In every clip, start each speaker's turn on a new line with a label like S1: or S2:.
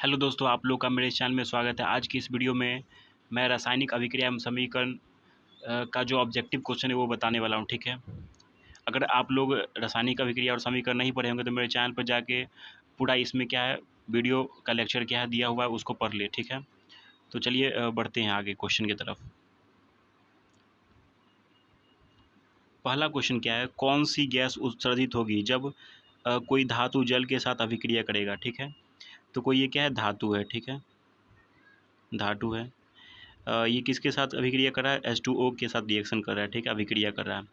S1: Hello दोस्तों, आप लोग का मेरे चैनल में स्वागत है। आज की इस वीडियो में मैं रासायनिक अभिक्रिया एवं समीकरण का जो ऑब्जेक्टिव क्वेश्चन है वो बताने वाला हूँ, ठीक है। अगर आप लोग रासायनिक अभिक्रिया और समीकरण नहीं पढ़े होंगे तो मेरे चैनल पर जाके पूरा इसमें क्या है, वीडियो का लेक्चर क्या है दिया हुआ है, उसको पढ़ ले, ठीक है। तो चलिए बढ़ते हैं आगे क्वेश्चन की तरफ। पहला क्वेश्चन क्या है, कौन सी गैस उत्सर्जित होगी जब कोई धातु जल के साथ अभिक्रिया करेगा, ठीक है। तो कोई ये क्या है, धातु है, ठीक है, धातु है। ये किसके साथ अभिक्रिया कर रहा है, H2O के साथ रिएक्शन कर रहा है, ठीक है, अभिक्रिया कर रहा है।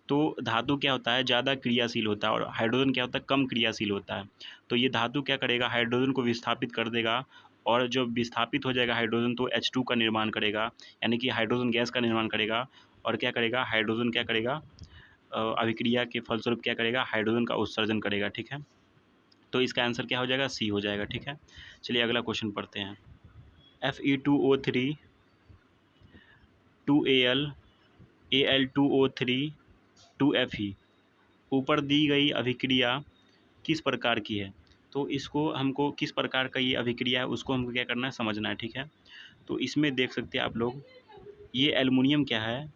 S1: तो धातु क्या होता है, ज़्यादा क्रियाशील होता है और हाइड्रोजन क्या होता है, कम क्रियाशील होता है। तो ये धातु क्या करेगा, हाइड्रोजन को विस्थापित कर देगा और जो विस्थापित हो जाएगा हाइड्रोजन तो H2 का निर्माण करेगा, यानी कि हाइड्रोजन गैस का निर्माण करेगा। और क्या करेगा, हाइड्रोजन क्या करेगा, अभिक्रिया के फलस्वरूप क्या करेगा, हाइड्रोजन का उत्सर्जन करेगा, ठीक है। तो इसका आंसर क्या हो जाएगा, सी हो जाएगा, ठीक है। चलिए अगला क्वेश्चन पढ़ते हैं। Fe2O3 2Al Al2O3 2Fe ऊपर दी गई अभिक्रिया किस प्रकार की है। तो इसको हमको किस प्रकार का ये अभिक्रिया है उसको हमको क्या करना है, समझना है, ठीक है। तो इसमें देख सकते हैं आप लोग, ये एल्युमिनियम क्या है,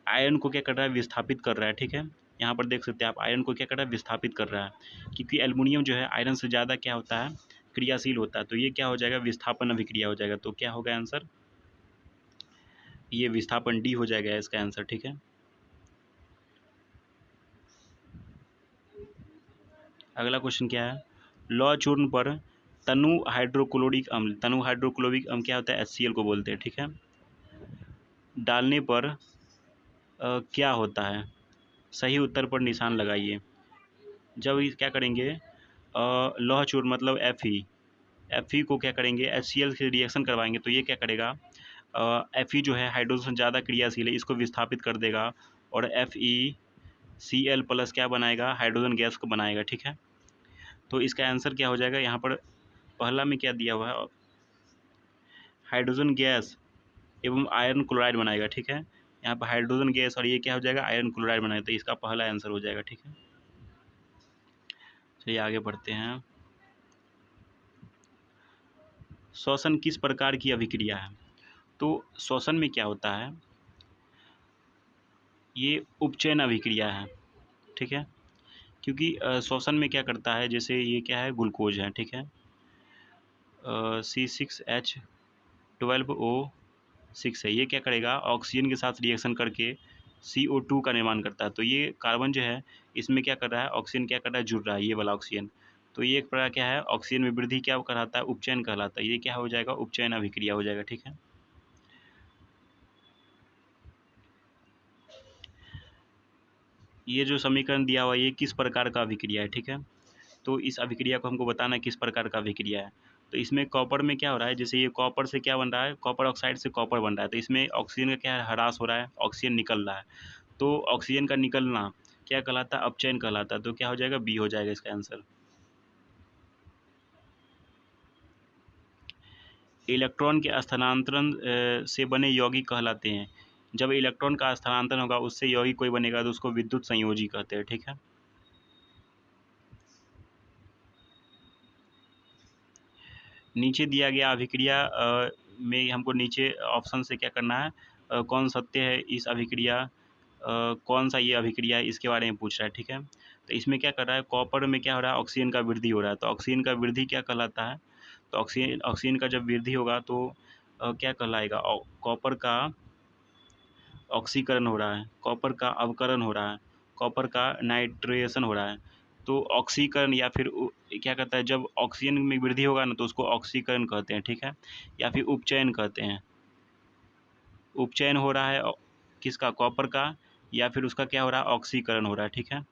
S1: आयरन को क्या कर रहा है, विस्थापित कर रहा है, ठीक है। यहाँ पर देख सकते हैं आप, आयरन को क्या कर रहा है, विस्थापित कर रहा है, क्योंकि एल्युमिनियम जो है आयरन से ज़्यादा क्या होता है, क्रियाशील होता है। तो ये क्या हो जाएगा, विस्थापन अभिक्रिया हो जाएगा। तो क्या होगा आंसर, ये विस्थापन डी हो जाएगा इसका आंसर, ठीक है। अगला क्वेश्चन क्या है, लौह चूर्ण पर तनु हाइड्रोक्लोरिक अम्ल, तनु हाइड्रोक्लोरिक अम्ल क्या होता है, HCl को बोलते हैं, ठीक है, डालने पर क्या होता है। सही उत्तर पर निशान लगाइए। जब ये क्या करेंगे, लौह चूर्ण मतलब Fe को क्या करेंगे, HCl से रिएक्शन करवाएंगे तो ये क्या करेगा, Fe जो है हाइड्रोजन से ज़्यादा क्रियाशील है, इसको विस्थापित कर देगा और FeCl प्लस क्या बनाएगा, हाइड्रोजन गैस को बनाएगा, ठीक है। तो इसका आंसर क्या हो जाएगा, यहाँ पर पहला में क्या दिया हुआ है, हाइड्रोजन गैस एवं आयरन क्लोराइड बनाएगा, ठीक है। यहाँ पर हाइड्रोजन गैस और ये क्या हो जाएगा, आयरन क्लोराइड बनाएगा। तो इसका पहला आंसर हो जाएगा, ठीक है। चलिए आगे बढ़ते हैं। श्वसन किस प्रकार की अभिक्रिया है। तो श्वसन में क्या होता है, ये उपचयन अभिक्रिया है, ठीक है। क्योंकि श्वसन में क्या करता है, जैसे ये क्या है, ग्लूकोज है, ठीक है, C6H12O6 है, ये क्या करेगा, ऑक्सीजन के साथ रिएक्शन करके CO2 का निर्माण करता है। तो ये कार्बन जो है इसमें क्या कर रहा है, ऑक्सीजन क्या कर रहा है, जुड़ रहा है, ये वाला ऑक्सीजन। तो ये एक प्रकार क्या है, ऑक्सीजन में वृद्धि क्या कहलाता है, उपचयन कहलाता है। ये क्या हो जाएगा, उपचयन अभिक्रिया हो जाएगा, ठीक है। ये जो समीकरण दिया हुआ है ये किस प्रकार का अभिक्रिया है, ठीक है। तो इस अभिक्रिया को हमको बताना है किस प्रकार का अभिक्रिया है। तो इसमें कॉपर में क्या हो रहा है, जैसे ये कॉपर से क्या बन रहा है, कॉपर ऑक्साइड से कॉपर बन रहा है। तो इसमें ऑक्सीजन का क्या है, ह्रास हो रहा है, ऑक्सीजन निकल रहा है। तो ऑक्सीजन का निकलना क्या कहलाता है, अपचयन कहलाता है। तो क्या हो जाएगा, बी हो जाएगा इसका आंसर। इलेक्ट्रॉन के स्थानांतरण से बने यौगिक कहलाते हैं। जब इलेक्ट्रॉन का स्थानांतरण होगा उससे यौगिक कोई बनेगा तो उसको विद्युत संयोजी कहते हैं, ठीक है। नीचे दिया गया अभिक्रिया में हमको नीचे ऑप्शन से क्या करना है, कौन सत्य है, इस अभिक्रिया कौन सा ये अभिक्रिया है, इसके बारे में पूछ रहा है, ठीक है। तो इसमें क्या कर रहा है, कॉपर में क्या हो रहा है, ऑक्सीजन का वृद्धि हो रहा है। तो ऑक्सीजन का वृद्धि क्या कहलाता है, तो ऑक्सीजन का जब वृद्धि होगा तो क्या कहलाएगा, कॉपर का ऑक्सीकरण हो रहा है, कॉपर का अवकरण हो रहा है, कॉपर का नाइट्रेशन हो रहा है। तो ऑक्सीकरण या फिर क्या कहता है, जब ऑक्सीजन में वृद्धि होगा ना तो उसको ऑक्सीकरण कहते हैं, ठीक है, या फिर उपचयन कहते हैं। उपचयन हो रहा है किसका, कॉपर का, या फिर उसका क्या हो रहा है, ऑक्सीकरण हो रहा है, ठीक है।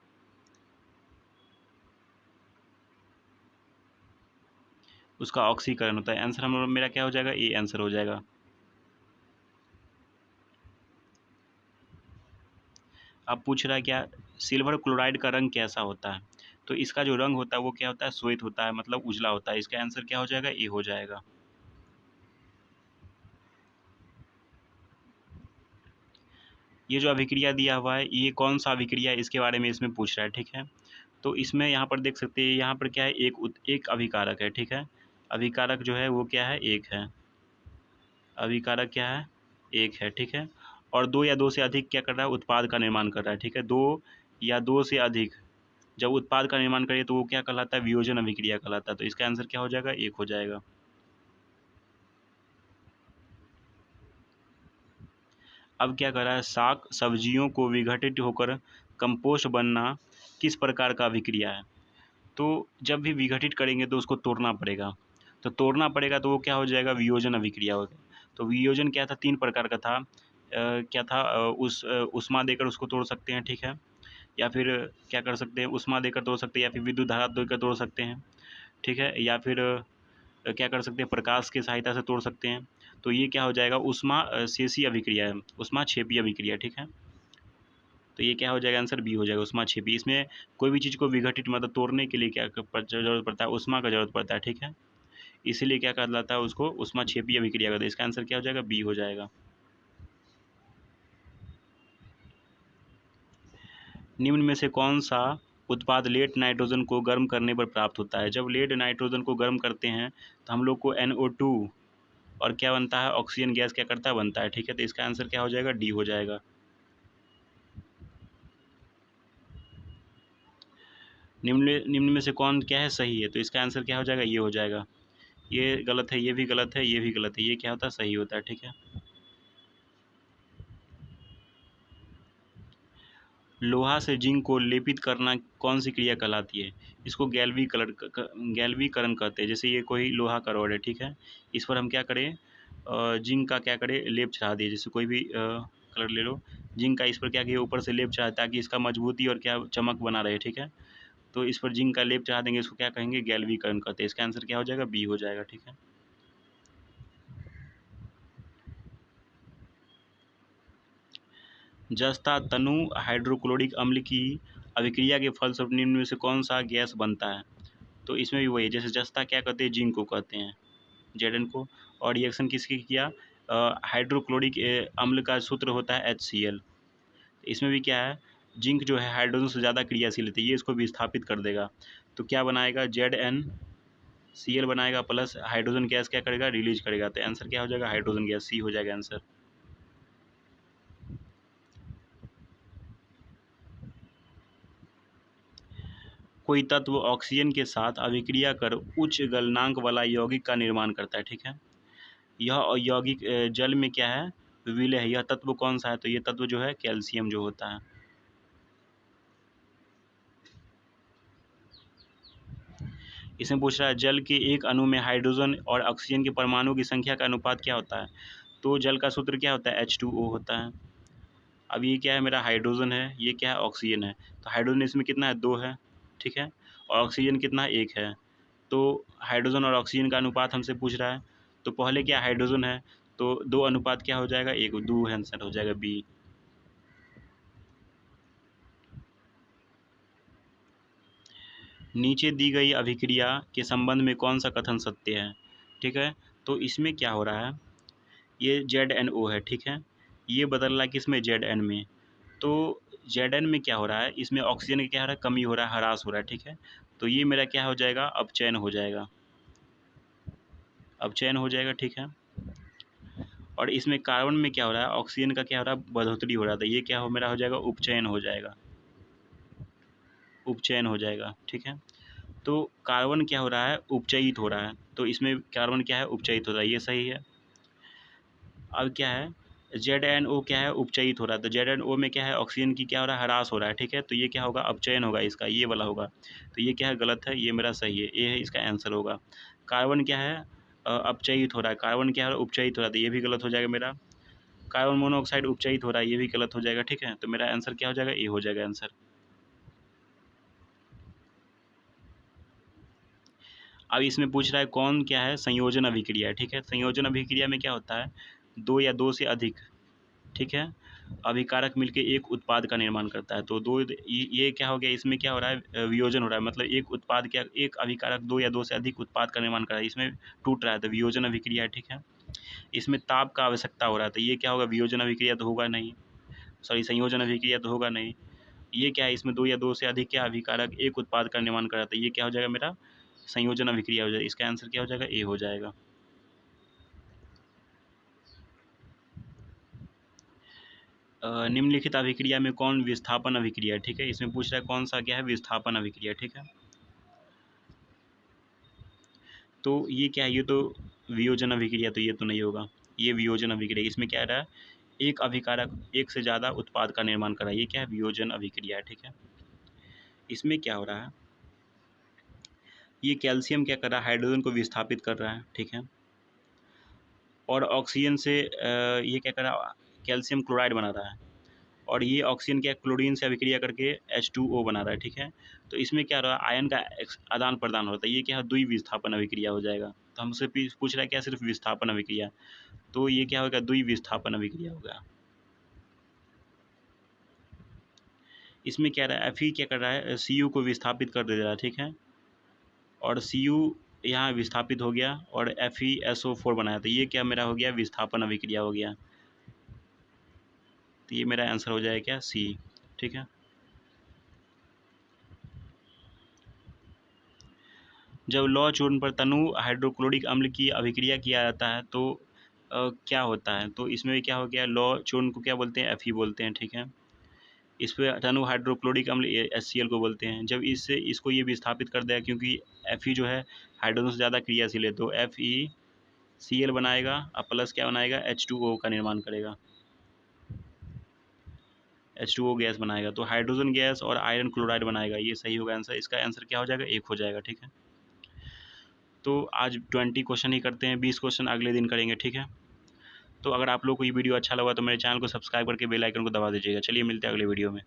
S1: उसका ऑक्सीकरण होता है। आंसर हम मेरा क्या हो जाएगा, ये आंसर हो जाएगा। अब पूछ रहा है क्या, सिल्वर क्लोराइड का रंग कैसा होता है। तो इसका जो रंग होता है वो क्या होता है, श्वेत होता है, मतलब उजला होता है। इसका आंसर क्या हो जाएगा, ए हो जाएगा। ये जो अभिक्रिया दिया हुआ है ये कौन सा अभिक्रिया है, इसके बारे में इसमें पूछ रहा है, ठीक है। तो इसमें यहाँ पर देख सकते हैं, यहाँ पर क्या है, एक अभिकारक है, ठीक है, अभिकारक जो है वो क्या है, एक है। अभिकारक क्या है, एक है, ठीक है। और दो या दो से अधिक क्या कर रहा है, उत्पाद का निर्माण कर रहा है, ठीक है। दो या दो से अधिक जब उत्पाद का निर्माण करे तो वो क्या कहलाता है, वियोजन अभिक्रिया कहलाता है। तो इसका आंसर क्या हो जाएगा, एक हो जाएगा। अब क्या कर रहा है, शाक सब्जियों को विघटित होकर कंपोस्ट बनना किस प्रकार का अभिक्रिया है। तो जब भी विघटित करेंगे तो उसको तोड़ना पड़ेगा, तो तोड़ना पड़ेगा तो वो क्या हो जाएगा, वियोजन अभिक्रिया हो गया। तो वियोजन क्या था, तीन प्रकार का था। क्या था, उष्मा देकर उसको तोड़ सकते हैं, ठीक है। या फिर क्या कर सकते हैं, उष्मा देकर तोड़ सकते हैं, या फिर विद्युत धारा देकर तोड़ सकते हैं, ठीक है। या फिर क्या कर सकते हैं, प्रकाश की सहायता से तोड़ सकते हैं। तो ये क्या हो जाएगा, उष्मा शेषी अभिक्रिया है, उष्मा क्षेपी अभिक्रिया, ठीक है। तो ये क्या हो जाएगा, आंसर बी हो जाएगा, उष्मा क्षेपी। इसमें कोई भी चीज़ को विघटित मतलब तोड़ने के लिए क्या जरूरत पड़ता है, उष्मा का जरूरत पड़ता है, ठीक है। इसीलिए क्या कहलाता है उसको, उष्मा क्षेपी अभिक्रिया कहते हैं। इसका आंसर क्या हो जाएगा, बी हो जाएगा। निम्न में से कौन सा उत्पाद लेड नाइट्रोजन को गर्म करने पर प्राप्त होता है। जब लेड नाइट्रोजन को गर्म करते हैं तो हम लोग को NO2 और क्या बनता है, ऑक्सीजन गैस क्या करता है, बनता है, ठीक है। तो इसका आंसर क्या हो जाएगा, डी हो जाएगा। निम्न में से कौन क्या है, सही है। तो इसका आंसर क्या हो जाएगा, ये हो जाएगा। ये गलत है, ये भी गलत है, ये भी गलत है, ये क्या होता है, सही होता है, ठीक है। लोहा से जिंक को लेपित करना कौन सी क्रिया कहलाती है। इसको गैल्वीकरण कहते हैं। जैसे ये कोई लोहा का रॉड है, ठीक है। इस पर हम क्या करें, जिंक का क्या करें, लेप चढ़ा दिए। जैसे कोई भी कलर ले लो, जिंक का इस पर क्या किया, ऊपर से लेप चढ़ा, ताकि इसका मजबूती और क्या चमक बना रहे, ठीक है। तो इस पर जिंक का लेप चढ़ा देंगे, इसको क्या कहेंगे, गैल्वीकरण कहते हैं। इसका आंसर क्या हो जाएगा, बी हो जाएगा, ठीक है। जस्ता तनु हाइड्रोक्लोरिक अम्ल की अभिक्रिया के फलस्वरूप निम्न में से कौन सा गैस बनता है। तो इसमें भी वही है, जैसे जस्ता क्या कहते हैं, जिंक को कहते हैं, Zn को। और रिएक्शन किसकी किया, हाइड्रोक्लोरिक अम्ल का सूत्र होता है HCl। इसमें भी क्या है, जिंक जो है हाइड्रोजन से ज़्यादा क्रियाशील है, तो ये इसको विस्थापित कर देगा। तो क्या बनाएगा, ZnCl बनाएगा, प्लस हाइड्रोजन गैस क्या करेगा, रिलीज करेगा। तो आंसर क्या हो जाएगा, हाइड्रोजन गैस, सी हो जाएगा आंसर। कोई तत्व ऑक्सीजन के साथ अभिक्रिया कर उच्च गलनांक वाला यौगिक का निर्माण करता है, ठीक है। यह यौगिक जल में क्या है, विलय है। यह तत्व कौन सा है, तो ये तत्व जो है कैल्शियम जो होता है। इसमें पूछ रहा है, जल के एक अणु में हाइड्रोजन और ऑक्सीजन के परमाणु की संख्या का अनुपात क्या होता है। तो जल का सूत्र क्या होता है, H2O होता है। अब ये क्या है, मेरा हाइड्रोजन है, ये क्या है, ऑक्सीजन है। तो हाइड्रोजन इसमें कितना है, 2 है, ठीक है। और ऑक्सीजन कितना है, 1 है। तो हाइड्रोजन और ऑक्सीजन का अनुपात हमसे पूछ रहा है। तो पहले क्या हाइड्रोजन है, तो 2 अनुपात क्या हो जाएगा, 1, 2 आंसर हो जाएगा बी। नीचे दी गई अभिक्रिया के संबंध में कौन सा कथन सत्य है, ठीक है। तो इसमें क्या हो रहा है, ये ZnO है, ठीक है। ये बदल रहा है किसमें, Zn में। तो Zn में क्या हो रहा है, इसमें ऑक्सीजन की क्या हो रहा है, कमी हो रहा है, ह्रास हो रहा है, ठीक है। तो ये मेरा क्या हो जाएगा, अपचयन हो जाएगा, अपचयन हो जाएगा, ठीक है। और इसमें कार्बन में क्या हो रहा है, ऑक्सीजन का क्या हो रहा है, बढ़ोतरी हो रहा था। ये क्या हो मेरा हो जाएगा, उपचयन हो जाएगा, उपचयन हो जाएगा, ठीक है। तो कार्बन क्या हो रहा है, उपचयित हो रहा है। तो इसमें कार्बन क्या है, उपचयित हो रहा है, ये सही है। अब क्या है, ZnO क्या है, उपचयित हो रहा है। तो ZnO में क्या है, ऑक्सीजन की क्या हो रहा है, ह्रास हो रहा है, ठीक है। तो ये क्या होगा, अपचयन होगा इसका, ये वाला होगा। तो ये क्या है, गलत है, ये मेरा सही है, ये है इसका आंसर होगा। कार्बन क्या है, अपचयित हो रहा है। कार्बन क्या है, उपचयित हो रहा है, तो ये भी गलत हो जाएगा मेरा। कार्बन मोनोऑक्साइड उपचयित हो रहा है, ये भी गलत हो जाएगा, ठीक है। तो मेरा आंसर क्या हो जाएगा, ए हो जाएगा आंसर। अब इसमें पूछ रहा है कौन क्या है, संयोजन अभिक्रिया है, ठीक है। संयोजन अभिक्रिया में क्या होता है, दो या दो से अधिक, ठीक है, अभिकारक मिलकर एक उत्पाद का निर्माण करता है। तो दो ये क्या हो गया, इसमें क्या हो रहा है, वियोजन हो रहा है। मतलब एक उत्पाद क्या, एक अभिकारक दो या दो से अधिक उत्पाद का निर्माण कर रहा है, इसमें टूट रहा है, तो वियोजन अभिक्रिया है, ठीक है। इसमें ताप का आवश्यकता हो रहा है, तो ये क्या होगा, वियोजन अभिक्रिया तो होगा नहीं, सॉरी संयोजन अभिक्रिया तो होगा नहीं। ये क्या है, इसमें दो या दो से अधिक क्या अभिकारक एक उत्पाद का निर्माण कर रहा था, ये क्या हो जाएगा मेरा, संयोजन अभिक्रिया हो जाएगी। इसका आंसर क्या हो जाएगा? ए हो जाएगा। निम्नलिखित अभिक्रिया में कौन विस्थापन अभिक्रिया है? ठीक है, इसमें पूछ रहा है कौन सा क्या है? विस्थापन अभिक्रिया। ठीक है, तो ये क्या है? ये तो वियोजन अभिक्रिया, तो ये तो नहीं होगा, ये वियोजन अभिक्रिया। इसमें क्या रहा है? एक अभिकारक एक से ज़्यादा उत्पाद का निर्माण कर रहा है, ये क्या है? वियोजन अभिक्रिया है। ठीक है, इसमें क्या हो रहा है? ये कैल्शियम क्या कर रहा है? हाइड्रोजन को विस्थापित कर रहा है। ठीक है, और ऑक्सीजन से ये क्या कर रहा है? कैल्शियम क्लोराइड बना रहा है, और ये ऑक्सीजन क्या क्लोरीन से अभिक्रिया करके H2O बना रहा है। ठीक है, तो इसमें क्या रहा? आयन का आदान प्रदान होता है, ये क्या है? द्विविस्थापन अभिक्रिया हो जाएगा। तो हमसे पूछ रहा है क्या? सिर्फ विस्थापन अभिक्रिया, तो ये क्या होगा? द्विविस्थापन अभिक्रिया होगा। इसमें क्या रहा है? Fe क्या कर रहा है? Cu को विस्थापित कर दे रहा है। ठीक है, और Cu यहाँ विस्थापित हो गया और FeSO4 बनाया, तो ये क्या मेरा हो गया? विस्थापन अभिक्रिया हो गया। तो ये मेरा आंसर हो जाएगा क्या? सी। ठीक है, जब लौह चूर्ण पर तनु हाइड्रोक्लोरिक अम्ल की अभिक्रिया किया जाता है तो क्या होता है? तो इसमें क्या हो गया? लौह चूर्ण को क्या बोलते हैं? Fe बोलते हैं। ठीक है, इस पर तनु हाइड्रोक्लोरिक अम्ल HCl को बोलते हैं। जब इसको ये विस्थापित कर देगा, क्योंकि Fe जो है हाइड्रोजन से ज़्यादा क्रियाशील है, तो FeCl बनाएगा और प्लस क्या बनाएगा? H2O का निर्माण करेगा, H2O गैस बनाएगा, तो हाइड्रोजन गैस और आयरन क्लोराइड बनाएगा। ये सही होगा आंसर। इसका आंसर क्या हो जाएगा? 1 हो जाएगा। ठीक है, तो आज 20 क्वेश्चन ही करते हैं, 20 क्वेश्चन अगले दिन करेंगे। ठीक है, तो अगर आप लोग को ये वीडियो अच्छा लगा तो मेरे चैनल को सब्सक्राइब करके बेल आइकन को दबा दीजिएगा। चलिए मिलते हैं अगले वीडियो में।